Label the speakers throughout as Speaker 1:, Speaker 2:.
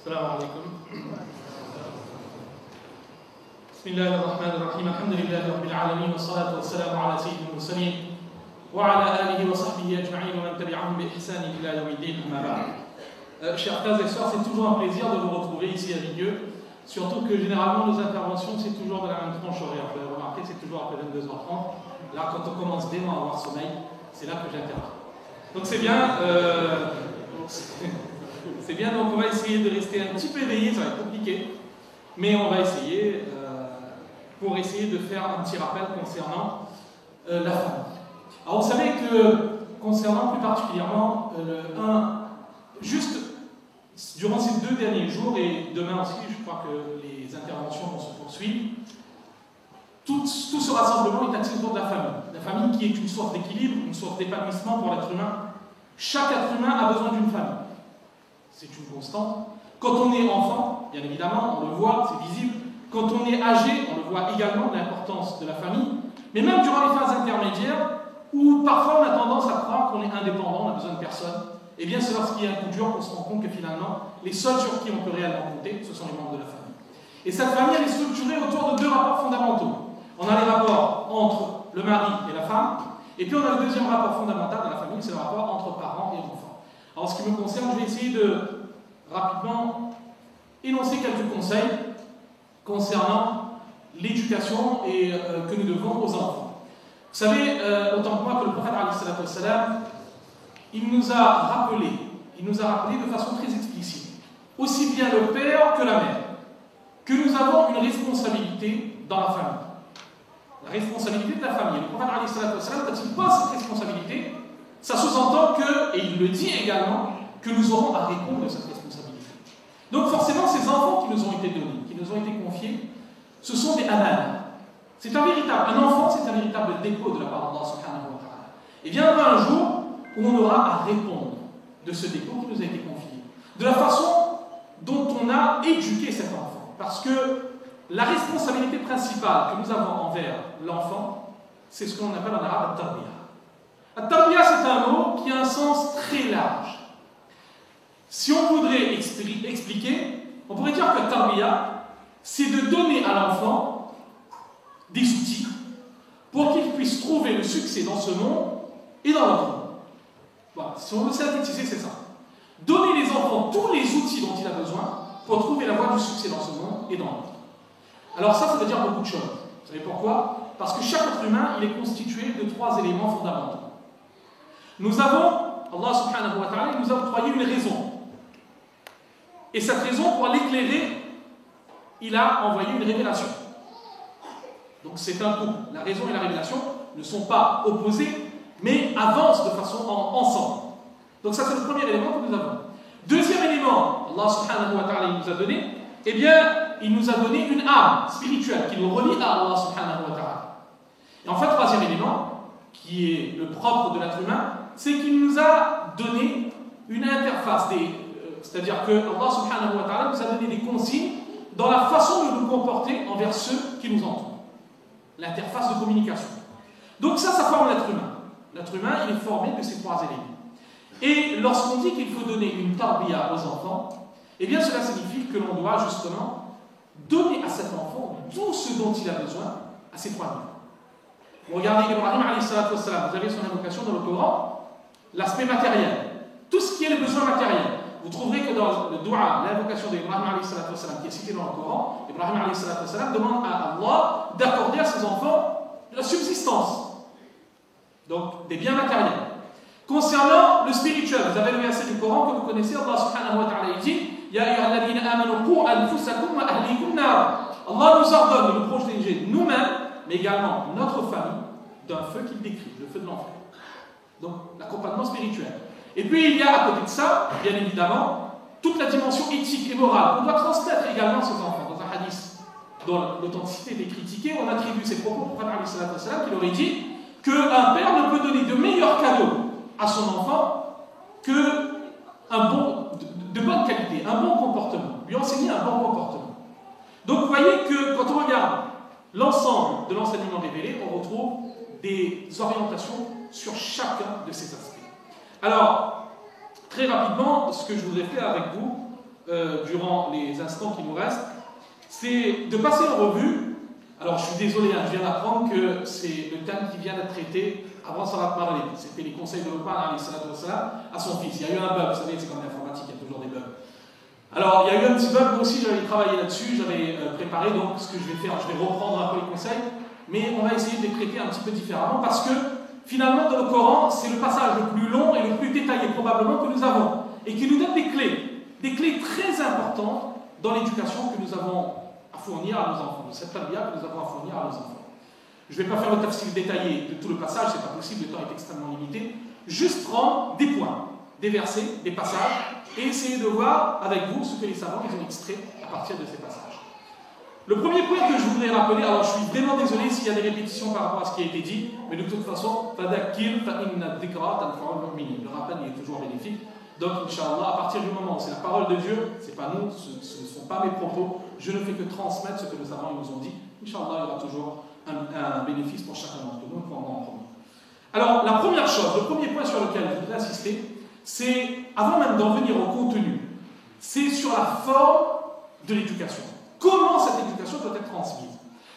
Speaker 1: السلام عليكم. بسم الله الرحمن الرحيم. الحمد لله رب العالمين والصلاة والسلام على سيد المرسلين وعلى آله وصحبه أجمعين ومن تبعهم بإحسان إلى يوم الدين. أما بعد. Chers frères et sœurs, c'est toujours un plaisir de vous retrouver ici avec Dieu. Surtout que généralement nos interventions c'est toujours de la même tranche horaire. Vous avez remarqué, c'est toujours après 22h30. Là, quand on commence vraiment à avoir sommeil, c'est là que j'interviens. Donc c'est bien. C'est bien, donc on va essayer de rester un petit peu éveillé, ça va être compliqué, mais on va essayer pour essayer de faire un petit rappel concernant la famille. Alors vous savez que concernant plus particulièrement juste durant ces 2 derniers jours et demain aussi, je crois que les interventions vont se poursuivre, tout ce rassemblement est axé autour de la famille. La famille qui est une source d'équilibre, une source d'épanouissement pour l'être humain. Chaque être humain a besoin d'une famille. C'est une constante. Quand on est enfant, bien évidemment, on le voit, c'est visible. Quand on est âgé, on le voit également, l'importance de la famille. Mais même durant les phases intermédiaires, où parfois on a tendance à croire qu'on est indépendant, on a besoin de personne, eh bien c'est lorsqu'il y a un coup dur qu'on se rend compte que finalement, les seuls sur qui on peut réellement compter, ce sont les membres de la famille. Et cette famille, elle est structurée autour de 2 rapports fondamentaux. On a les rapports entre le mari et la femme, et puis on a le deuxième rapport fondamental de la famille, c'est le rapport entre parents et enfants. Alors, en ce qui me concerne, je vais essayer de rapidement énoncer quelques conseils concernant l'éducation que nous devons aux enfants. Vous savez, autant que moi, que le prophète il nous a rappelé de façon très explicite, aussi bien le père que la mère, que nous avons une responsabilité dans la famille. La responsabilité de la famille. Le prophète, quand il pose cette responsabilité, ça sous-entend que, et il le dit également, que nous aurons à répondre de cette responsabilité. Donc forcément, ces enfants qui nous ont été donnés, qui nous ont été confiés, ce sont des amal. Un enfant, c'est un véritable dépôt de la part d'Allah subhanahu wa ta'ala. Et viendra un jour où on aura à répondre de ce dépôt qui nous a été confié, de la façon dont on a éduqué cet enfant. Parce que la responsabilité principale que nous avons envers l'enfant, c'est ce qu'on appelle en arabe at-tarbiya. At-tarbiya, c'est un mot qui a un sens très large. Si on voudrait expliquer, on pourrait dire que at-tarbiya, c'est de donner à l'enfant des outils pour qu'il puisse trouver le succès dans ce monde et dans l'autre monde. Voilà, si on veut synthétiser, c'est ça. Donner les enfants tous les outils dont il a besoin pour trouver la voie du succès dans ce monde et dans l'autre. Alors ça veut dire beaucoup de choses. Vous savez pourquoi? Parce que chaque être humain, il est constitué de 3 éléments fondamentaux. Nous avons, Allah subhanahu wa ta'ala, nous a octroyé une raison. Et cette raison, pour l'éclairer, il a envoyé une révélation. Donc c'est un couple. La raison et la révélation ne sont pas opposés, mais avancent de façon ensemble. Donc ça, c'est le premier élément que nous avons. Deuxième élément, Allah subhanahu wa ta'ala nous a donné, eh bien, il nous a donné une âme spirituelle qui nous relie à Allah subhanahu wa ta'ala. Et en fait, troisième élément, qui est le propre de l'être humain, c'est qu'il nous a donné une interface, c'est-à-dire que Allah subhanahu wa ta'ala nous a donné des consignes dans la façon de nous comporter envers ceux qui nous entourent. L'interface de communication. Donc ça forme l'être humain. L'être humain, il est formé de ces 3 éléments. Et lorsqu'on dit qu'il faut donner une tarbiya aux enfants, eh bien cela signifie que l'on doit justement donner à cet enfant tout ce dont il a besoin à ces 3 niveaux. Vous regardez Ibrahim alayhi salatu wassalam, vous avez son invocation dans le Coran, l'aspect matériel, tout ce qui est le besoin matériel. Vous trouverez que dans le dua, l'invocation d'Ibrahim alayhi salatu wassalam qui est citée dans le Coran, Ibrahim alayhi salatu wassalam demande à Allah d'accorder à ses enfants la subsistance, donc des biens matériels. Concernant le spirituel, vous avez le verset du Coran que vous connaissez, Allah subhanahu wa ta'ala dit Ya ayyuhalladhina amanu qu anfusakum wa ahlikum nar. Allah nous ordonne de nous protéger nous-mêmes, mais également notre famille, d'un feu qu'il décrit, le feu de l'enfer. Donc, l'accompagnement spirituel. Et puis, il y a à côté de ça, bien évidemment, toute la dimension éthique et morale qu'on doit transmettre également à ses enfants. Dans un hadith dont l'authenticité est critiquée, on attribue ces propos au prophète qui aurait dit qu'un père ne peut donner de meilleurs cadeaux à son enfant que de bonne qualité, un bon comportement, lui enseigner un bon comportement. Donc vous voyez que quand on regarde l'ensemble de l'enseignement révélé, on retrouve des orientations sur chacun de ces aspects. Alors, très rapidement, ce que je voudrais faire avec vous, durant les instants qui nous restent, c'est de passer en revue. Alors je suis désolé, je viens d'apprendre que c'est le thème qui vient d'être traité avant Salat Maghrib. C'était les conseils de Luqman à son fils. Il y a eu un bug, vous savez, c'est comme l'informatique, il y a toujours des bugs. Alors il y a eu un petit bug, moi aussi j'avais travaillé là-dessus, j'avais préparé, donc ce que je vais faire, je vais reprendre un peu les conseils, mais on va essayer de les traiter un petit peu différemment parce que finalement dans le Coran, c'est le passage le plus long et le plus détaillé probablement que nous avons et qui nous donne des clés très importantes dans l'éducation que nous avons à fournir à nos enfants, de cette tarbiya que nous avons à fournir à nos enfants. Je ne vais pas faire le tafsir détaillé de tout le passage, c'est pas possible, le temps est extrêmement limité. Juste prendre des points, des versets, des passages, et essayer de voir avec vous ce que les savants ils ont extrait à partir de ces passages. Le premier point que je voudrais rappeler, alors je suis vraiment désolé s'il y a des répétitions par rapport à ce qui a été dit, mais de toute façon, le rappel est toujours bénéfique. Donc, Inch'Allah, à partir du moment où c'est la parole de Dieu, c'est pas nous, ce ne sont pas mes propos, je ne fais que transmettre ce que les savants nous ont dit. Inch'Allah, il y aura toujours un bénéfice pour chacun d'entre nous, pour en prendre. Alors, la première chose, le premier point sur lequel je voudrais insister, c'est, avant même d'en venir au contenu, c'est sur la forme de l'éducation. Comment cette éducation doit être transmise.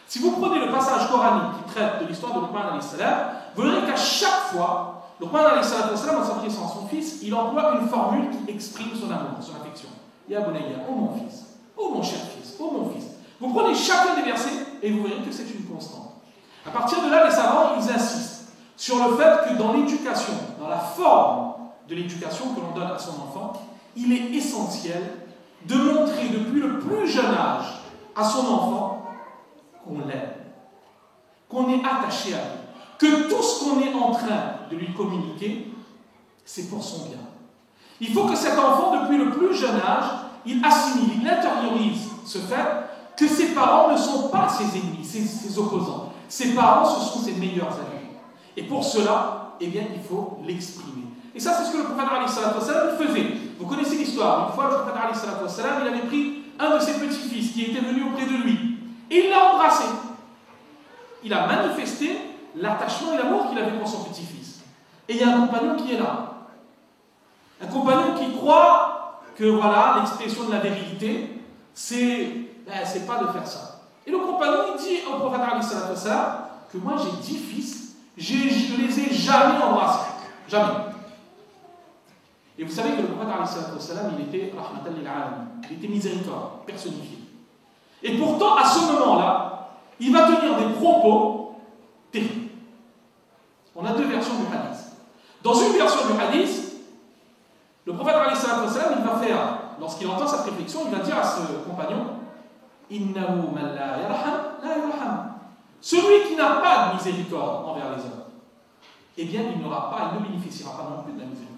Speaker 1: Si vous prenez le passage coranique qui traite de l'histoire de Luqman alayhi salam, vous verrez qu'à chaque fois, Luqman alayhi salam, en s'adressant à son fils, il emploie une formule qui exprime son amour, son affection. Ya bunayya, oh mon fils, oh mon cher fils, oh mon fils. Vous prenez chacun des versets et vous verrez que c'est une constante. À partir de là, les savants, ils insistent sur le fait que dans l'éducation, dans la forme de l'éducation que l'on donne à son enfant, il est essentiel de montrer depuis le plus jeune âge à son enfant qu'on l'aime, qu'on est attaché à lui, que tout ce qu'on est en train de lui communiquer, c'est pour son bien. Il faut que cet enfant, depuis le plus jeune âge, il assimile, il intériorise ce fait que ses parents ne sont pas ses ennemis, ses opposants. Ses parents, ce sont ses meilleurs amis. Et pour cela, eh bien, il faut l'exprimer. Et ça, c'est ce que le prophète alayhi salatu wassalam faisait. Vous connaissez l'histoire. Une fois, le prophète alayhi salatu wassalam, il avait pris un de ses petits-fils qui était venu auprès de lui. Et il l'a embrassé. Il a manifesté l'attachement et l'amour qu'il avait pour son petit-fils. Et il y a un compagnon qui est là. Un compagnon qui croit que voilà, l'expression de la virilité, c'est pas de faire ça. Et le compagnon, il dit au prophète alayhi salatu wassalam que moi j'ai 10 fils, je ne les ai jamais embrassés. Jamais. Et vous savez que le prophète alayhi salatu wassalam, il était rahmatan lil alamin, il était miséricorde, personnifié. Et pourtant, à ce moment-là, il va tenir des propos terribles. On a deux versions du hadith. Dans une version du hadith, le prophète alayhi salatu wassalam, il va faire, lorsqu'il entend cette réflexion, il va dire à ce compagnon, Innahu man la yarham, la yurham. Celui qui n'a pas de miséricorde envers les hommes, eh bien, il ne bénéficiera pas non plus de la miséricorde.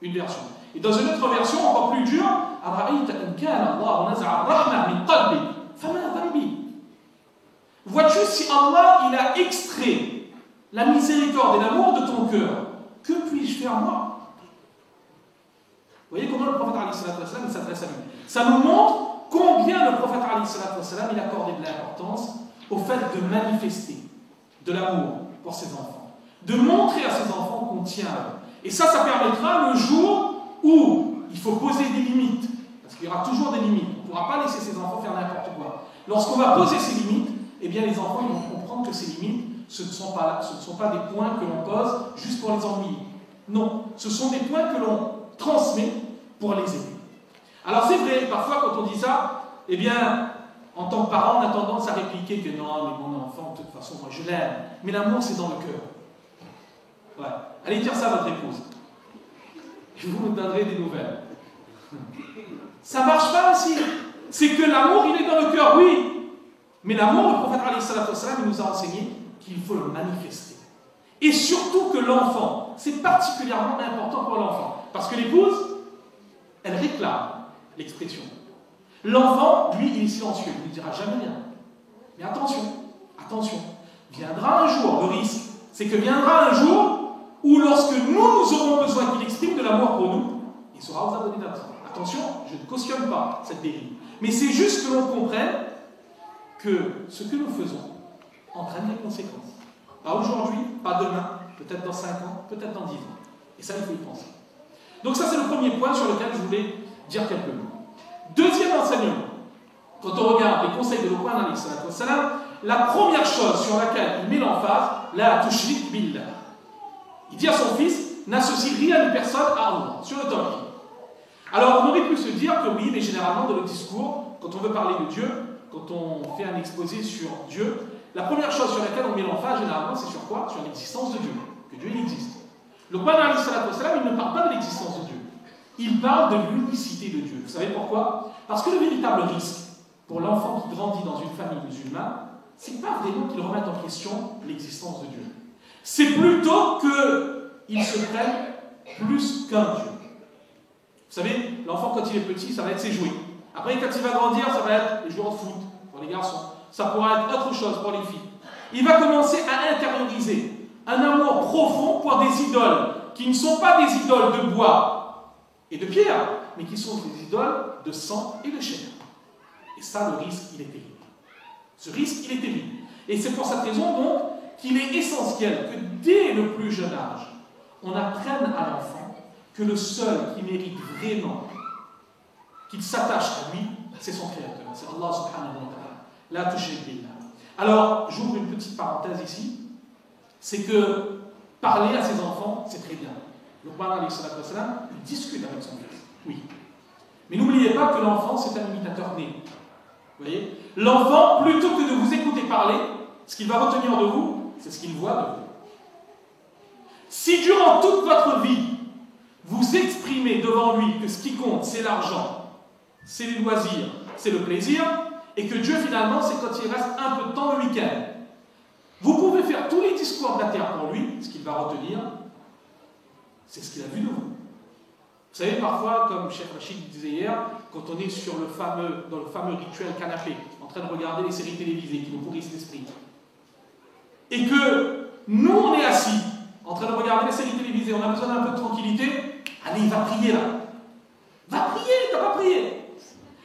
Speaker 1: Une version. Et dans une autre version, encore plus dure, vois-tu si Allah il a extrait la miséricorde et l'amour de ton cœur, que puis-je faire moi? Vous voyez comment le prophète alayhi salatu wassalam il s'adresse à lui. Ça nous montre combien le prophète alayhi salatu wassalam il accordait de l'importance au fait de manifester de l'amour pour ses enfants, de montrer à ses enfants qu'on tient à eux. Et ça permettra le jour où il faut poser des limites, parce qu'il y aura toujours des limites. On ne pourra pas laisser ses enfants faire n'importe quoi. Lorsqu'on va poser ces limites, eh bien les enfants ils vont comprendre que ces limites, ce ne sont pas des points que l'on pose juste pour les ennuyer. Non, ce sont des points que l'on transmet pour les aider. Alors c'est vrai, parfois quand on dit ça, eh bien, en tant que parent, on a tendance à répliquer que non, mais mon enfant, de toute façon, moi je l'aime. Mais l'amour, c'est dans le cœur. Ouais. Allez dire ça à votre épouse. Et vous me donnerez des nouvelles. Ça ne marche pas ainsi. C'est que l'amour, il est dans le cœur, oui. Mais l'amour, le prophète alayhi salatu wassalam, il nous a enseigné qu'il faut le manifester. Et surtout que l'enfant, c'est particulièrement important pour l'enfant. Parce que l'épouse, elle réclame l'expression. L'enfant, lui, il est silencieux, il ne dira jamais rien. Mais attention, viendra un jour, le risque, c'est que viendra un jour où lorsque nous aurons besoin qu'il exprime de l'amour pour nous, il sera aux abonnés d'absence. Attention, je ne cautionne pas cette dérive. Mais c'est juste que l'on comprenne que ce que nous faisons entraîne des conséquences. Pas aujourd'hui, pas demain, peut-être dans 5 ans, peut-être dans 10 ans. Et ça, il faut y penser. Donc ça, c'est le premier point sur lequel je voulais dire quelques mots. Deuxième enseignement, quand on regarde les conseils de Luqman, la première chose sur laquelle il met l'emphase, la tushrik billah. Il dit à son fils, n'associe rien ni personne à Allah, sur le tawhid. Alors on aurait pu se dire que oui, mais généralement dans le discours, quand on veut parler de Dieu, quand on fait un exposé sur Dieu, la première chose sur laquelle on met l'emphase, généralement, c'est sur quoi? Sur l'existence de Dieu, que Dieu il existe. Luqman, il ne parle pas de l'existence de Dieu. Il parle de l'unicité de Dieu. Vous savez pourquoi? Parce que le véritable risque pour l'enfant qui grandit dans une famille musulmane, c'est pas vraiment qu'il remette en question l'existence de Dieu. C'est plutôt qu'il se prenne plus qu'un Dieu. Vous savez, l'enfant quand il est petit, ça va être ses jouets. Après, quand il va grandir, ça va être les joueurs de foot pour les garçons. Ça pourra être autre chose pour les filles. Il va commencer à intérioriser un amour profond pour des idoles qui ne sont pas des idoles de bois et de pierre, mais qui sont des idoles de sang et de chair. Et ça, le risque, il est terrible. Ce risque, il est terrible. Et c'est pour cette raison, donc, qu'il est essentiel que dès le plus jeune âge, on apprenne à l'enfant que le seul qui mérite vraiment qu'il s'attache à lui, c'est son Créateur, c'est Allah subhanahu wa ta'ala. La tushrik billah. Alors, j'ouvre une petite parenthèse ici, c'est que parler à ses enfants, c'est très bien. Le Luqman, il discute avec son fils. Oui. Mais n'oubliez pas que l'enfant, c'est un imitateur né. Vous voyez? L'enfant, plutôt que de vous écouter parler, ce qu'il va retenir de vous, c'est ce qu'il voit de vous. Si durant toute votre vie, vous exprimez devant lui que ce qui compte, c'est l'argent, c'est les loisirs, c'est le plaisir, et que Dieu, finalement, c'est quand il reste un peu de temps le week-end. Vous pouvez faire tous les discours de la terre pour lui, ce qu'il va retenir, c'est ce qu'il a vu de vous. Vous savez, parfois, comme Cheikh Rachid disait hier, quand on est dans le fameux rituel canapé, en train de regarder les séries télévisées qui nous pourrissent l'esprit, et que nous, on est assis, en train de regarder les séries télévisées, on a besoin d'un peu de tranquillité, allez, va prier là. Va prier, t'as pas prié.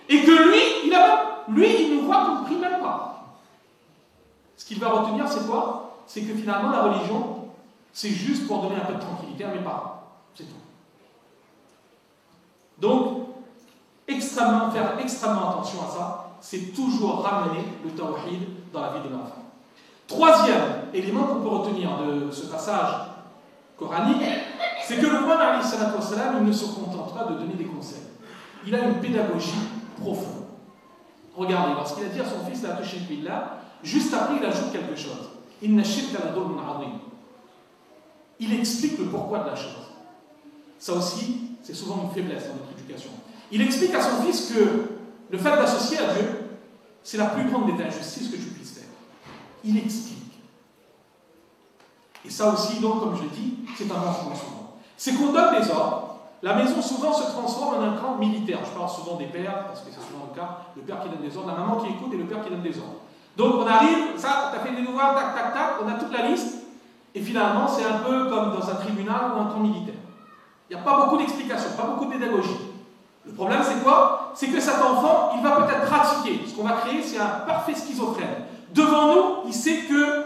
Speaker 1: Et que lui, il ne voit qu'on ne prie même pas. Ce qu'il va retenir, c'est quoi? C'est que finalement, la religion, c'est juste pour donner un peu de tranquillité à mes parents. C'est tout. Donc, faire extrêmement attention à ça, c'est toujours ramener le tawhid dans la vie de l'enfant. Troisième élément qu'on peut retenir de ce passage coranique, c'est que le prophète, il ne se contente pas de donner des conseils. Il a une pédagogie profonde. Regardez, lorsqu'il a dit à son fils, la tushrik billah, juste après, il ajoute quelque chose. Inna shirka la dhulmun adhim. Il explique le pourquoi de la chose. Ça aussi, c'est souvent une faiblesse dans notre éducation. Il explique à son fils que le fait d'associer à Dieu, c'est la plus grande des injustices que tu puisses faire. Il explique. Et ça aussi, donc, comme je l'ai dit, c'est un manquement souvent. C'est qu'on donne des ordres. La maison souvent se transforme en un camp militaire. Je parle souvent des pères, parce que c'est souvent le cas, le père qui donne des ordres, la maman qui écoute et le père qui donne des ordres. Donc on arrive, ça, tu as fait des devoirs, tac, tac, tac, on a toute la liste, et finalement c'est un peu comme dans un tribunal ou un camp militaire. Il n'y a pas beaucoup d'explications, pas beaucoup de pédagogie. Le problème c'est quoi? C'est que cet enfant, il va peut-être pratiquer. Ce qu'on va créer, c'est un parfait schizophrène. Devant nous, il sait que,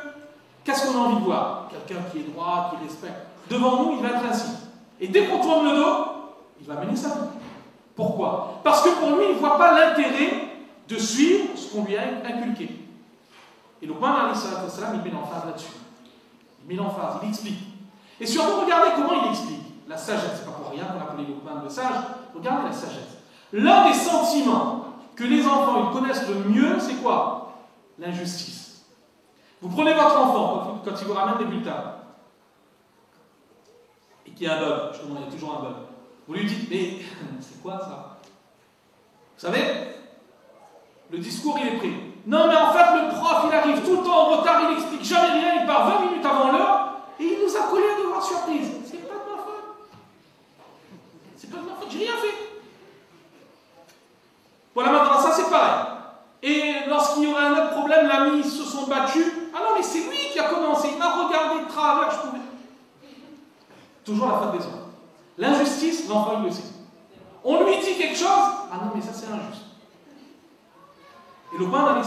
Speaker 1: qu'est-ce qu'on a envie de voir? Quelqu'un qui est droit, qui respecte. Devant nous, il va être ainsi. Et dès qu'on tourne le dos, il va mener sa vie. Pourquoi? Parce que pour lui, il ne voit pas l'intérêt de suivre ce qu'on lui a inculqué. Et le Luqman, il met l'emphase là-dessus. Il met l'emphase, il explique. Et surtout, regardez comment il explique. La sagesse, c'est pas pour rien qu'on appelle Luqman le sage. Regardez la sagesse. L'un des sentiments que les enfants ils connaissent le mieux, c'est quoi? L'injustice. Vous prenez votre enfant quand il vous ramène des bulletins. Et qu'il y a un bug, justement, il y a toujours un bug. Vous lui dites, mais c'est quoi ça? Vous savez, le discours il est pris. Non, mais en fait, le prof il arrive tout le temps en retard, il n'explique jamais rien, il part 20 minutes avant l'heure, et il nous a collé un devoir surprise. C'est pas de ma faute. C'est pas de ma faute, j'ai rien fait. Voilà, maintenant, ça c'est pareil. Et lorsqu'il y aura un autre problème, l'ami, ils se sont battus. Ah non, mais c'est lui qui a commencé, il m'a regardé de travers, je pouvais. Toujours la faute des autres. L'injustice, l'enfant il le sait. On lui dit quelque chose, ah non mais ça c'est injuste. Et le Luqman,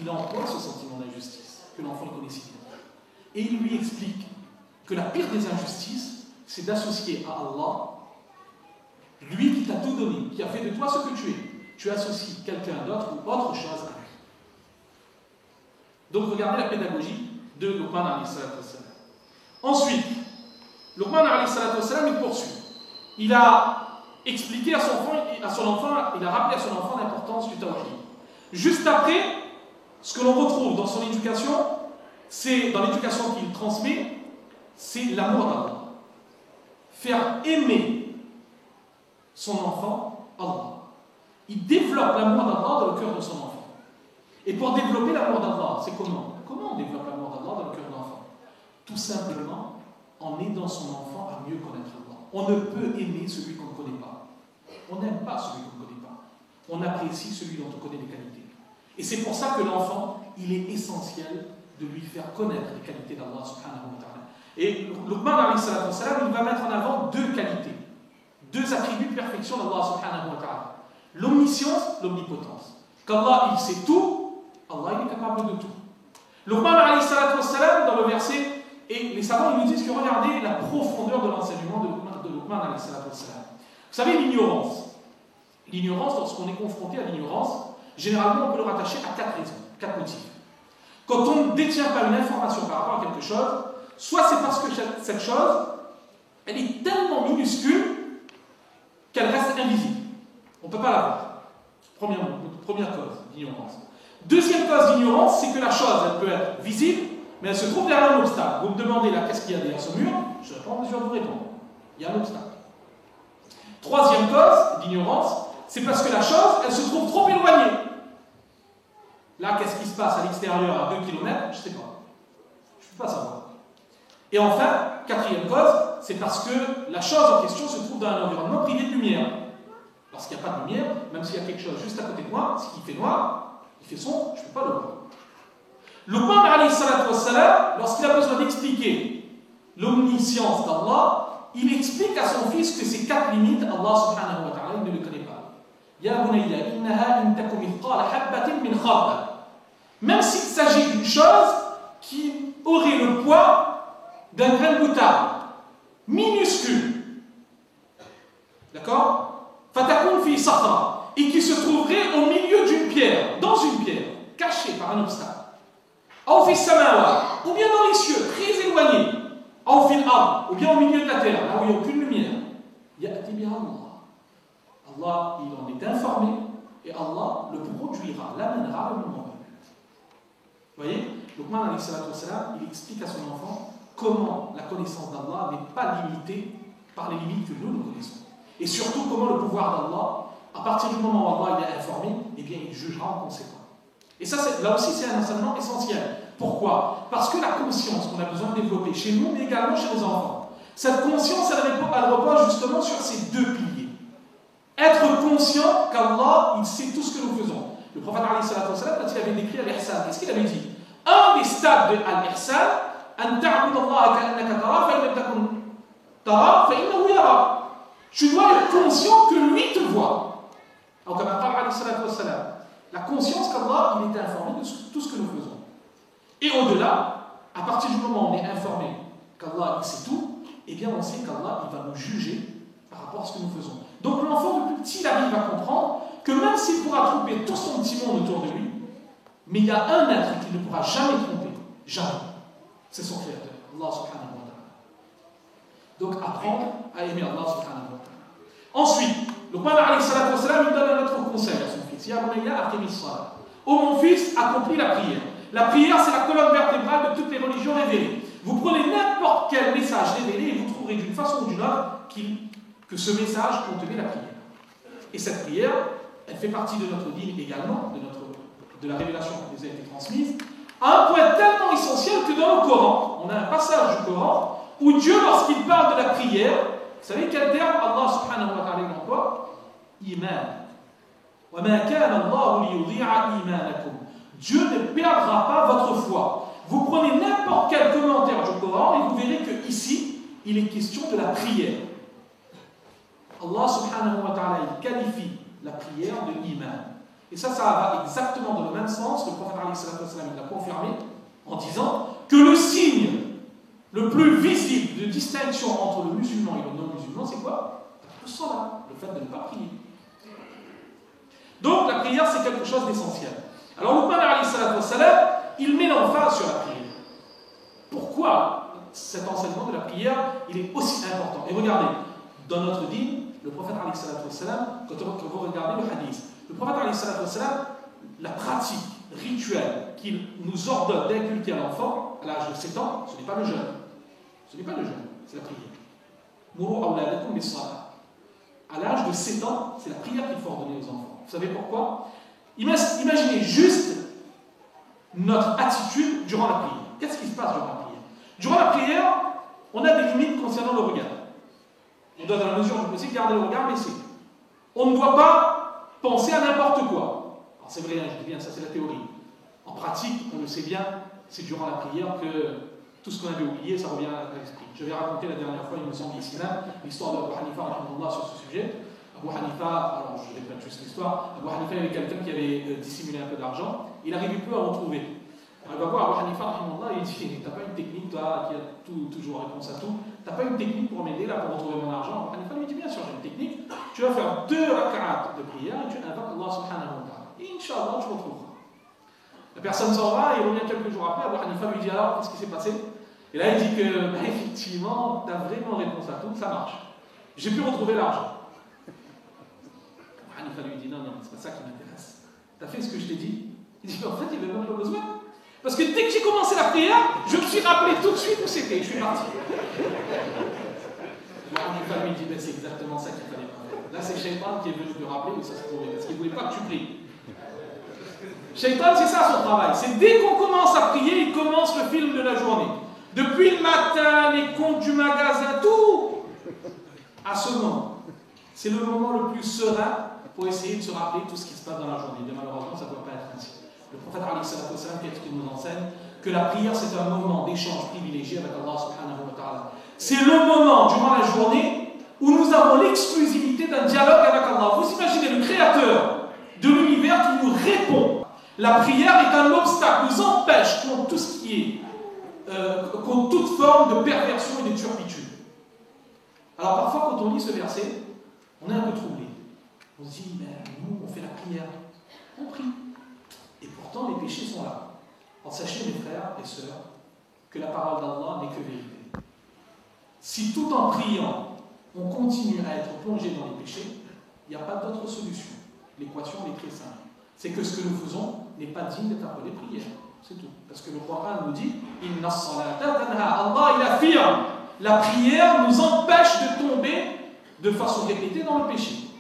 Speaker 1: il emploie ce sentiment d'injustice que l'enfant connaît si bien. Et il lui explique que la pire des injustices, c'est d'associer à Allah Lui qui t'a tout donné, qui a fait de toi ce que tu es, tu associes quelqu'un d'autre ou autre chose à lui. Donc regardez la pédagogie de Luqman alayhi salatu wassalam. Ensuite, Luqman alayhi salatu wassalam, il poursuit. Il a expliqué à son enfant, il a rappelé à son enfant l'importance du tawhid. Juste après, ce que l'on retrouve dans son éducation, c'est dans l'éducation qu'il transmet, c'est l'amour d'Allah. Faire aimer son enfant Allah. Il développe l'amour d'Allah dans le cœur de son enfant. Et pour développer l'amour d'Allah, c'est comment? Comment on développe l'amour d'Allah dans le cœur de l'enfant? Tout simplement en aidant son enfant à mieux connaître Allah. On ne peut aimer celui qu'on ne connaît pas. On n'aime pas celui qu'on ne connaît pas. On apprécie celui dont on connaît les qualités. Et c'est pour ça que l'enfant, il est essentiel de lui faire connaître les qualités d'Allah subhanahu wa ta'ala. Et Luqman alayhi salatu wassalam, il va mettre en avant deux qualités, deux attributs de perfection d'Allah subhanahu wa ta'ala. L'omniscience, l'omnipotence. Qu'Allah, il sait tout, Allah, il est capable de tout. Luqman alayhi salatu wassalam, dans le verset, et les savants ils nous disent que regardez la profondeur de l'enseignement de Luqman alayhi salatu wassalam. Vous savez, l'ignorance. L'ignorance, lorsqu'on est confronté à l'ignorance, généralement on peut le rattacher à quatre raisons, quatre motifs. Quand on ne détient pas une information par rapport à quelque chose, soit c'est parce que cette chose, elle est tellement minuscule qu'elle reste invisible. On ne peut pas la voir. Première cause d'ignorance. Deuxième cause d'ignorance, c'est que la chose, elle peut être visible, mais elle se trouve derrière un obstacle. Vous me demandez là, qu'est-ce qu'il y a derrière ce mur? Je réponds, je vais vous répondre. Il y a un obstacle. Troisième cause d'ignorance, c'est parce que la chose, elle se trouve trop éloignée. Là, qu'est-ce qui se passe à l'extérieur à 2 km? Je ne sais pas. Je ne peux pas savoir. Et enfin, quatrième cause, c'est parce que la chose en question se trouve dans un environnement privé de lumière. Lorsqu'il n'y a pas de lumière, même s'il y a quelque chose juste à côté de moi, s'il fait noir, il fait sombre, je ne peux pas le voir. Luqman alayhi salatu wassalam, lorsqu'il a besoin d'expliquer l'omniscience d'Allah, il explique à son fils que ces quatre limites, Allah subhanahu wa ta'ala, il ne les connaît pas. Ya bunayya, innaha in takum mithqala habbatin min khardal. Même s'il s'agit d'une chose qui aurait le poids d'un grain de moutarde, minuscule. D'accord? Fatakun fi sakhra, et qui se trouverait au milieu d'une pierre, dans une pierre, cachée par un obstacle. Aw fi samawat, ou bien dans les cieux, très éloigné. Aw fil ard, ou bien au milieu de la terre, là où il n'y a aucune lumière. Ya'ti biha Allah. Allah, il en est informé, et Allah le produira, l'amènera le moment venu. Vous voyez? Luqman alayhi salatu wassalam, il explique à son enfant comment la connaissance d'Allah n'est pas limitée par les limites que nous connaissons. Et surtout comment le pouvoir d'Allah, à partir du moment où Allah il est informé, eh bien il jugera en conséquence. Et ça, là aussi, c'est un enseignement essentiel. Pourquoi? Parce que la conscience qu'on a besoin de développer chez nous, mais également chez les enfants, cette conscience, elle repose justement sur ces deux piliers. Être conscient qu'Allah, il sait tout ce que nous faisons. Le prophète alayhi salatu wassalam, quand il avait décrit al-ihsan, qu'est-ce qu'il avait dit? Un des stades de al-ihsan, an ta'bud Allah ka'annaka tara, fa in lam takun tara, fa innahu yara. Tu dois être conscient que lui te voit. Alors, comme alayhi salatu wassalam, la conscience qu'Allah, il est informé de tout ce que nous faisons. Et au-delà, à partir du moment où on est informé qu'Allah, il sait tout, eh bien on sait qu'Allah, il va nous juger par rapport à ce que nous faisons. Donc l'enfant, depuis petit, il arrive à comprendre que même s'il pourra tromper tout son petit monde autour de lui, mais il y a un être qui ne pourra jamais tromper, jamais. C'est son Créateur, Allah subhanahu wa ta'ala. Donc apprendre à aimer Allah subhanahu wa ta'ala. Ensuite, Luqman alayhi salatu wassalam, il donne un autre conseil à son fils. Ya bunayya aqimi s-salat. Ô mon fils, accomplis la prière. La prière, c'est la colonne vertébrale de toutes les religions révélées. Vous prenez n'importe quel message révélé et vous trouverez d'une façon ou d'une autre que ce message contenait la prière. Et cette prière, elle fait partie de notre dîme également, de la révélation qui nous a été transmise, à un point tellement essentiel que dans le Coran, on a un passage du Coran où Dieu, lorsqu'il parle de la prière, vous savez quel terme Allah subhanahu wa ta'ala emploie? Iman. Wa ma kana Allah liyudhi'a imanakum. Dieu ne perdra pas votre foi. Vous prenez n'importe quel commentaire du Coran et vous verrez qu'ici, il est question de la prière. Allah subhanahu wa ta'ala, il qualifie la prière de iman. Et ça va exactement dans le même sens. Le prophète alayhi salatu wassalam l'a confirmé en disant que le signe le plus visible de distinction entre le musulman et le non-musulman, c'est quoi? La Le salat, le fait de ne pas prier. Donc la prière, c'est quelque chose d'essentiel. Alors Luqman alayhi salatu wassalam, il met l'emphase sur la prière. Pourquoi cet enseignement de la prière, il est aussi important? Et regardez, dans notre dîme, le prophète alayhi salatu wassalam, quand vous regardez le hadith, le prophète alayhi salatu wassalam, la pratique rituelle qu'il nous ordonne d'inculquer à l'enfant, à l'âge de 7 ans, ce n'est pas le jeûne. Ce n'est pas le jeûne, c'est la prière. Mourou awladakum bis-salah. À l'âge de 7 ans, c'est la prière qu'il faut ordonner aux enfants. Vous savez pourquoi? Imaginez juste notre attitude durant la prière. Qu'est-ce qui se passe durant la prière? Durant la prière, on a des limites concernant le regard. On doit, dans la mesure du possible, garder le regard baissé. On ne doit pas penser à n'importe quoi. Alors c'est vrai, je dis bien, ça c'est la théorie. En pratique, on le sait bien, c'est durant la prière que tout ce qu'on avait oublié, ça revient à l'esprit. Je vais raconter la dernière fois, il me semble ici même, l'histoire d'Abu Hanifa sur ce sujet. Abu Hanifa, alors je répète juste l'histoire, Abu Hanifa, il y avait quelqu'un qui avait dissimulé un peu d'argent, il n'arrivait plus à en retrouver. Alors il va voir Abu Hanifa, il dit, t'as pas une technique, toi, qui a toujours réponse à tout, t'as pas une technique pour m'aider là, pour retrouver mon argent? Abu Hanifa lui dit, bien sûr, j'ai une technique, tu vas faire 2 rak'at de prière et tu invoques Allah subhanahu wa ta'ala. Et Inch'Allah, tu retrouveras. La personne s'en va, il revient quelques jours après, Abu Hanifa lui dit, alors, qu'est-ce qui s'est passé? Et là, il dit que, effectivement, t'as vraiment réponse à tout, ça marche. J'ai pu retrouver l'argent. Abu Hanifa lui dit, non, c'est pas ça qui m'intéresse. T'as fait ce que je t'ai dit? Il dit, en fait, il n'y avait même pas besoin. Parce que dès que j'ai commencé la prière, je me suis rappelé tout de suite où c'était. Je suis parti. Une femme lui dit, ben, c'est exactement ça qu'il fallait pas faire. Là, c'est Shaitan qui est venu te rappeler où ça se trouvait. Parce qu'il ne voulait pas que tu pries. Shaitan, c'est ça son travail. C'est dès qu'on commence à prier, il commence le film de la journée. Depuis le matin, les comptes du magasin, tout. À ce moment. C'est le moment le plus serein pour essayer de se rappeler tout ce qui se passe dans la journée. Mais malheureusement, ça ne doit pas être ainsi. Le prophète alayhi salatu wassalam, qu'est-ce qu'il nous enseigne? Que la prière, c'est un moment d'échange privilégié avec Allah subhanahu wa ta'ala. C'est le moment durant la journée où nous avons l'exclusivité d'un dialogue avec Allah. Vous imaginez le créateur de l'univers qui nous répond. La prière est un obstacle, nous empêche contre tout ce qui est, contre toute forme de perversion et de turpitude. Alors parfois, quand on lit ce verset, on est un peu troublé. On se dit, mais nous, on fait la prière, on prie. Et pourtant, les péchés sont là. Alors sachez, mes frères et sœurs, que la parole d'Allah n'est que vérité. Si tout en priant, on continue à être plongé dans les péchés, il n'y a pas d'autre solution. L'équation est très simple. C'est que ce que nous faisons n'est pas digne d'être appelé prière. C'est tout. Parce que le Coran nous dit, Inna as-salata tanha. Allah, il affirme, la prière nous empêche de tomber de façon répétée dans le péché.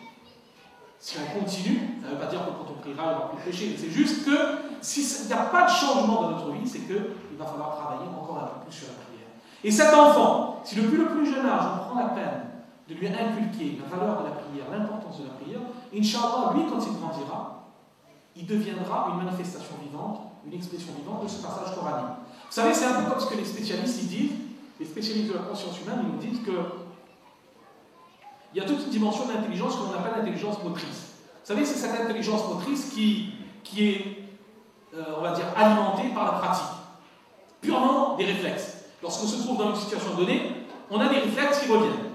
Speaker 1: Si on continue, ça ne veut pas dire que quand on priera, il n'y aura plus de péché. C'est juste que s'il n'y a pas de changement dans notre vie, c'est qu'il va falloir travailler encore un peu plus sur la prière. Et cet enfant, si depuis le plus jeune âge, on prend la peine de lui inculquer la valeur de la prière, l'importance de la prière, Inch'Allah, lui, quand il grandira, il deviendra une manifestation vivante, une expression vivante de ce passage coranique. Vous savez, c'est un peu comme ce que les spécialistes ils disent, les spécialistes de la conscience humaine, ils nous disent que il y a toute une dimension d'intelligence que l'on appelle l'intelligence motrice. Vous savez, c'est cette intelligence motrice qui est, on va dire, alimentée par la pratique. Purement des réflexes. Lorsqu'on se trouve dans une situation donnée, on a des réflexes qui reviennent.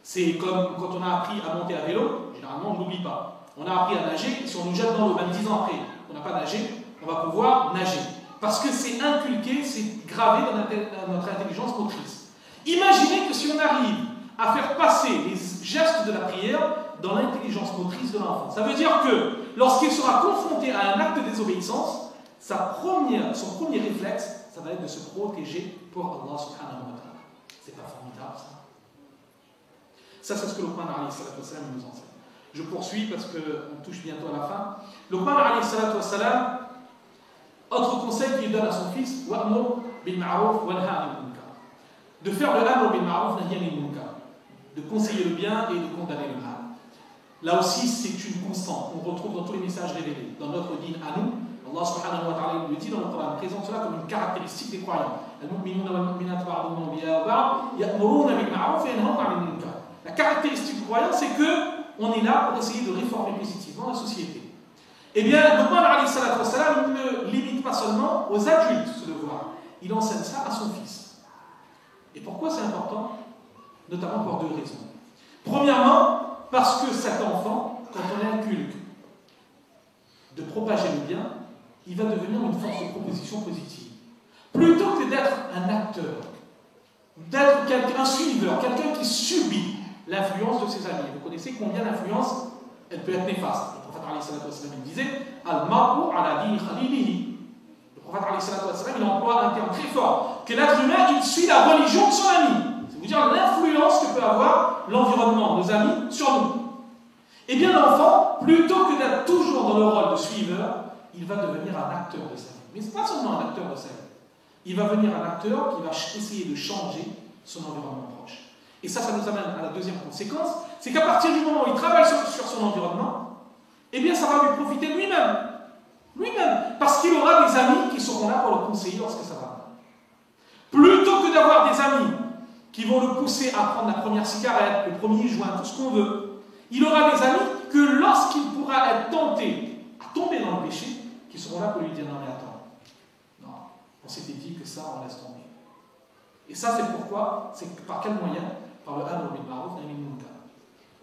Speaker 1: C'est comme quand on a appris à monter à vélo, généralement on n'oublie pas. On a appris à nager, si on nous jette dans l'eau, même 10 ans après, on n'a pas nagé, on va pouvoir nager. Parce que c'est inculqué, c'est gravé dans notre intelligence motrice. Imaginez que si on arrive à faire passer les gestes de la prière dans l'intelligence motrice de l'enfant. Ça veut dire que lorsqu'il sera confronté à un acte de désobéissance, son premier réflexe, ça va être de se protéger pour Allah subhanahu wa ta'ala. C'est pas formidable ça? Ça, c'est ce que Luqman alayhi salatu wassalam nous enseigne. Je poursuis parce qu'on touche bientôt à la fin. Luqman alayhi salatu wassalam, autre conseil qu'il donne à son fils, wa'mur bil ma'ruf wa nahy 'anil munkar. De faire le amr bil ma'ruf nahy 'anil munkar. De conseiller le bien et de condamner le mal. Là aussi, c'est une constante. On retrouve dans tous les messages révélés. Dans notre dîn à nous, Allah subhanahu wa ta'ala le dit dans le Coran, présente cela comme une caractéristique des croyants. La caractéristique du croyant, c'est qu'on est là pour essayer de réformer positivement la société. Eh bien, Luqman alayhi salatu wassalam ne limite pas seulement aux adultes ce devoir. Il enseigne ça à son fils. Et pourquoi c'est important? Notamment pour 2 raisons. Premièrement, Parce que cet enfant, quand on inculque de propager le bien, il va devenir une force de proposition positive. Plutôt que d'être un acteur, d'être un suiveur, quelqu'un qui subit l'influence de ses amis. Vous connaissez combien l'influence, elle peut être néfaste. Le prophète alayhi salatu wassalam, il disait Al-mar'u ala dini khalilihi. Le prophète alayhi salatu wassalam, il emploie un terme très fort, que l'être humain, il suit la religion de son ami. C'est vous dire l'influence que peut avoir l'environnement, nos amis, sur nous. Eh bien l'enfant, plutôt que d'être toujours dans le rôle de suiveur, il va devenir un acteur de sa vie. Mais ce n'est pas seulement un acteur de sa vie. Il va devenir un acteur qui va essayer de changer son environnement proche. Et ça nous amène à la deuxième conséquence, c'est qu'à partir du moment où il travaille sur son environnement, eh bien ça va lui profiter lui-même. Lui-même. Parce qu'il aura des amis qui seront là pour le conseiller lorsque ça va. Plutôt que d'avoir des amis qui vont le pousser à prendre la première cigarette, le premier joint, tout ce qu'on veut, il aura des amis que lorsqu'il pourra être tenté à tomber dans le péché, qui seront là pour lui dire non mais attends, non, on s'était dit que ça on laisse tomber. Et ça c'est pourquoi, c'est par quel moyen? Par le amr bil ma'ruf nahy anil munkar.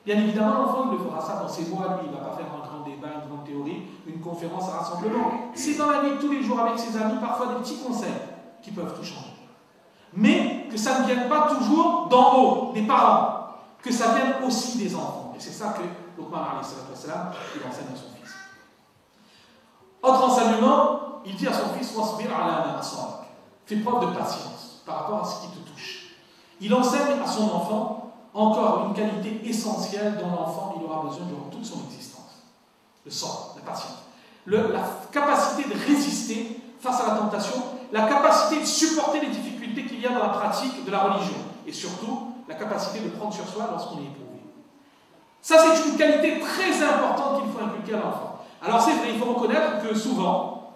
Speaker 1: Bien évidemment l'enfant il le fera ça dans ses mois, lui il ne va pas faire un grand débat, une grande théorie, une conférence, un rassemblement. C'est dans la vie de tous les jours avec ses amis, parfois des petits conseils qui peuvent tout changer. Mais que ça ne vienne pas toujours d'en haut, des parents, que ça vienne aussi des enfants. Et c'est ça que Luqman alayhi salam, il enseigne à son fils. Autre enseignement, il dit à son fils wasbir ala ma asabak. Fais preuve de patience par rapport à ce qui te touche. Il enseigne à son enfant encore une qualité essentielle dont l'enfant il aura besoin durant toute son existence. Le sabr, la patience. La capacité de résister face à la tentation, la capacité de supporter les difficultés qu'il y a dans la pratique de la religion et surtout la capacité de prendre sur soi lorsqu'on est éprouvé. Ça, c'est une qualité très importante qu'il faut inculquer à l'enfant. Alors, c'est vrai, il faut reconnaître que souvent,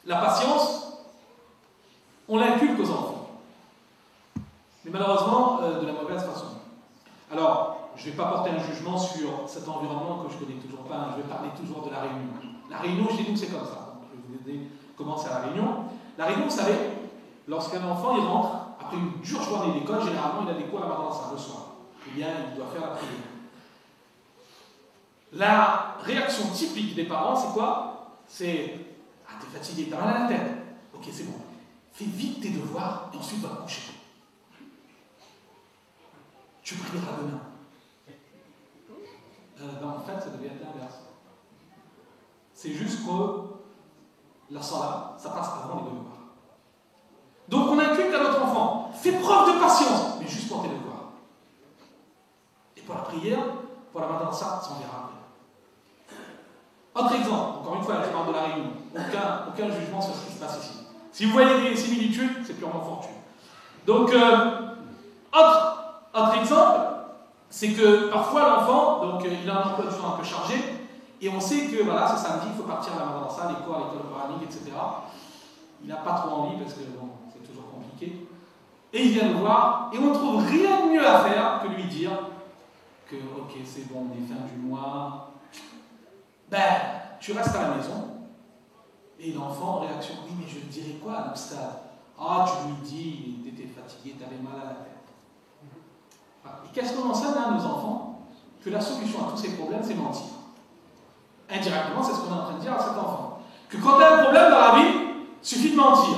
Speaker 1: la patience, on l'inculque aux enfants. Mais malheureusement, de la mauvaise façon. Alors, je ne vais pas porter un jugement sur cet environnement que je ne connais toujours pas. Je vais parler toujours de la Réunion. La Réunion, chez nous, c'est comme ça. Donc, je vais vous aider comment c'est à la Réunion. La Réunion, vous savez, lorsqu'un enfant il rentre, après une dure journée d'école, généralement, il a des cours à la madrasa le soir. Eh bien, il doit faire la prière. La réaction typique des parents, c'est quoi? C'est « Ah, t'es fatigué, t'as mal à la tête. Ok, c'est bon. Fais vite tes devoirs et ensuite va te coucher. Tu prieras demain. » Non, en fait, ça devait être l'inverse. C'est juste que la salat, ça passe avant les devoirs. Donc, on inculque à notre enfant, fais preuve de patience, mais juste pour tes devoirs. Et pour la prière, pour la madrasa, ça on verra après. Autre exemple, encore une fois, je parle de la Réunion. Aucun jugement sur ce qui se passe ici. Si vous voyez des similitudes, c'est purement fortuit. Donc, autre exemple, c'est que parfois l'enfant, donc il a un emploi du temps un peu chargé, et on sait que voilà, c'est samedi, il faut partir à la madrasa, les cours à l'école coranique, etc. Il n'a pas trop envie parce que bon, c'est toujours compliqué. Et il vient nous voir, et on ne trouve rien de mieux à faire que lui dire que ok, c'est bon, on est fin du mois. Ben, tu restes à la maison. Et l'enfant en réaction, oui, mais je dirais quoi à l'obstacle? Ah, tu lui dis, tu étais fatigué, tu avais mal à la tête. Et qu'est-ce qu'on enseigne à nos enfants? Que la solution à tous ces problèmes, c'est mentir. Indirectement, c'est ce qu'on est en train de dire à cet enfant. Que quand tu as un problème dans la vie, il suffit de mentir.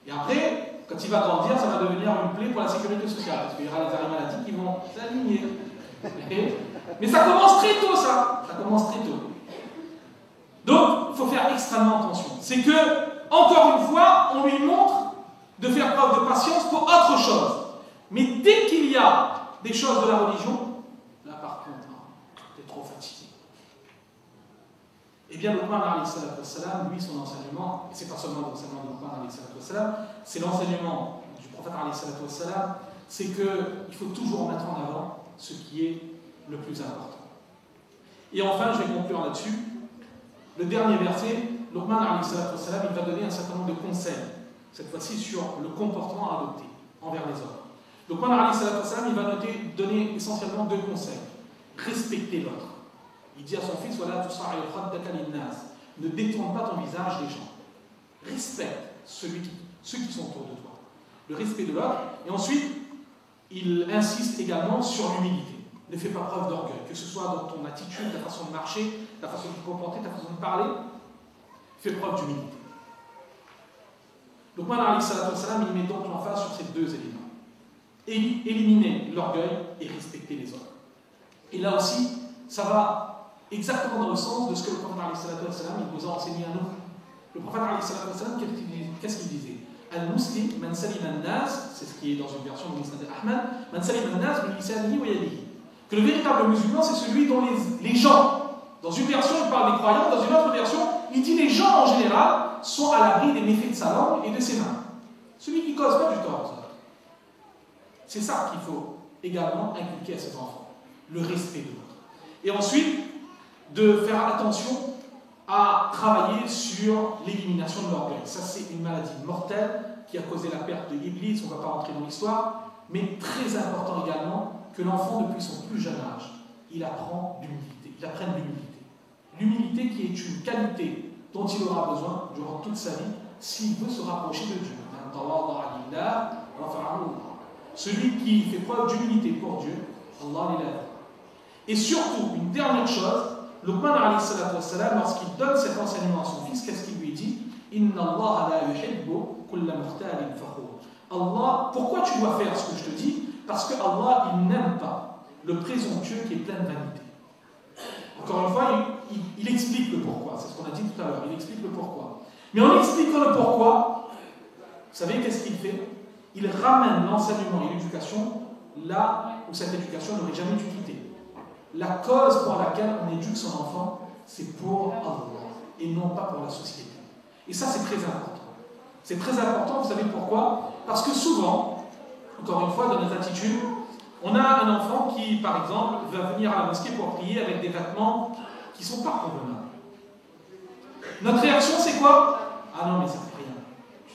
Speaker 1: Et après, quand il va grandir, ça va devenir une plaie pour la sécurité sociale. Parce qu'il y aura les arrêts maladies qui vont s'aligner. Mais ça commence très tôt, ça. Ça commence très tôt. Donc, il faut faire extrêmement attention. C'est que, encore une fois, on lui montre de faire preuve de patience pour autre chose. Mais dès qu'il y a des choses de la religion, là par contre, tu es trop fatigué. Eh bien, Luqman alayhi salam, lui, son enseignement, et c'est pas seulement l'enseignement de Luqman alayhi salam, c'est l'enseignement du prophète alayhi salam, c'est qu'il faut toujours mettre en avant ce qui est le plus important. Et enfin, je vais conclure là-dessus. Le dernier verset, Luqman alayhi salam, il va donner un certain nombre de conseils, cette fois-ci sur le comportement à adopter envers les autres. Luqman alayhi salam, il va donner essentiellement deux conseils. Respecter l'autre. Il dit à son fils, ne détourne pas ton visage des gens. Respecte ceux qui sont autour de toi. Le respect de l'autre. Et ensuite, il insiste également sur l'humilité. Ne fais pas preuve d'orgueil, que ce soit dans ton attitude, ta façon de marcher, ta façon de te comporter, ta façon de parler. Fais preuve d'humilité. Donc, Luqman, il met donc l'emphase sur ces deux éléments. Éliminer l'orgueil et respecter les autres. Et là aussi, ça va exactement dans le sens de ce que le prophète il nous a enseigné à nous. Le prophète, qu'est-ce qu'il disait? Al-Muslim, man salim al-nas, c'est ce qui est dans une version de Musnad Ahmad, man salim al-nas, min lisanihi wa yadihi. Que le véritable musulman, c'est celui dont les gens, dans une version, il parle des croyants, dans une autre version, il dit les gens en général sont à l'abri des méfaits de sa langue et de ses mains. Celui qui cause pas du tort aux autres. C'est ça qu'il faut également inculquer à ses enfants, le respect de l'autre. Et ensuite, de faire attention à travailler sur l'élimination de l'orgueil. Ça, c'est une maladie mortelle qui a causé la perte de l'Iblis, on ne va pas rentrer dans l'histoire, mais très important également que l'enfant, depuis son plus jeune âge, il apprend l'humilité. Il apprenne l'humilité. L'humilité qui est une qualité dont il aura besoin durant toute sa vie s'il veut se rapprocher de Dieu. Celui qui fait preuve d'humilité pour Dieu, Allah l'aide. Et surtout, une dernière chose, Luqman alayhi salatu wassalam, lorsqu'il donne cet enseignement à son fils, qu'est-ce qu'il lui dit? Inna Allah la yuhibbu kulla mukhtalin fakhur. Allah, pourquoi tu dois faire ce que je te dis? Parce que Allah, il n'aime pas le présomptueux qui est plein de vanité. Encore une fois, il explique le pourquoi, c'est ce qu'on a dit tout à l'heure, il explique le pourquoi. Mais en expliquant le pourquoi, vous savez qu'est-ce qu'il fait? Il ramène l'enseignement et l'éducation là où cette éducation n'aurait jamais dû quitter. La cause pour laquelle on éduque son enfant, c'est pour Allah et non pas pour la société. Et ça, c'est très important. C'est très important, vous savez pourquoi? Parce que souvent, encore une fois, dans nos attitudes, on a un enfant qui, par exemple, va venir à la mosquée pour prier avec des vêtements qui ne sont pas convenables. Notre réaction, c'est quoi? Ah non, mais ça ne fait rien.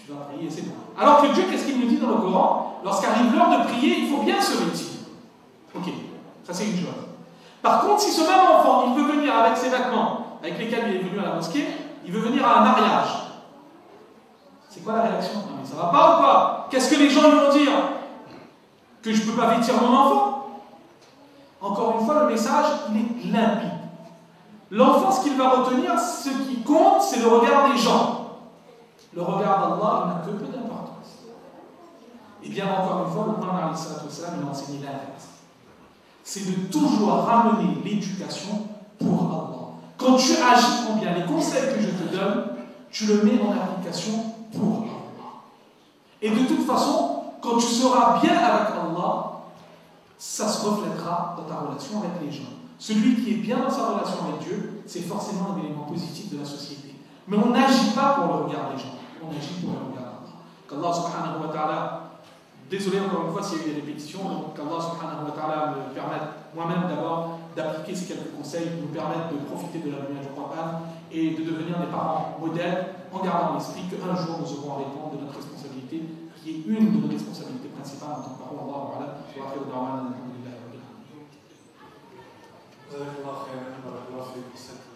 Speaker 1: Tu vas prier, c'est bon. Alors que Dieu, qu'est-ce qu'il nous dit dans le Coran? Lorsqu'arrive l'heure de prier, il faut bien se vêtir. Ok, ça c'est une chose. Par contre, si ce même enfant, il veut venir avec ses vêtements avec lesquels il est venu à la mosquée, il veut venir à un mariage. C'est quoi la réaction? Non mais ça va pas ou quoi? Qu'est-ce que les gens vont dire? Que je ne peux pas vêtir mon enfant? Encore une fois, le message, il est limpide. L'enfant, ce qu'il va retenir, ce qui compte, c'est le regard des gens. Le regard d'Allah, il n'a que peu d'importance. Et bien, encore une fois, le prophète alayhi salatu wassalam, il a enseigné l'inverse. C'est de toujours ramener l'éducation pour Allah. Quand tu agis en bien, les conseils que je te donne, tu le mets en application pour Allah. Et de toute façon, quand tu seras bien avec Allah, ça se reflètera dans ta relation avec les gens. Celui qui est bien dans sa relation avec Dieu, c'est forcément un élément positif de la société. Mais on n'agit pas pour le regard des gens, on agit pour le regard d'Allah. Qu'Allah subhanahu wa ta'ala, désolé encore une fois s'il y a eu des répétitions, donc qu'Allah subhanahu wa ta'ala me permette moi-même d'abord d'appliquer ces quelques conseils, de nous permettre de profiter de la lumière du Coran et de devenir des parents modèles en gardant à l'esprit qu'un jour nous aurons à répondre de notre responsabilité, qui est une de nos responsabilités principales en tant que parents. Allah wa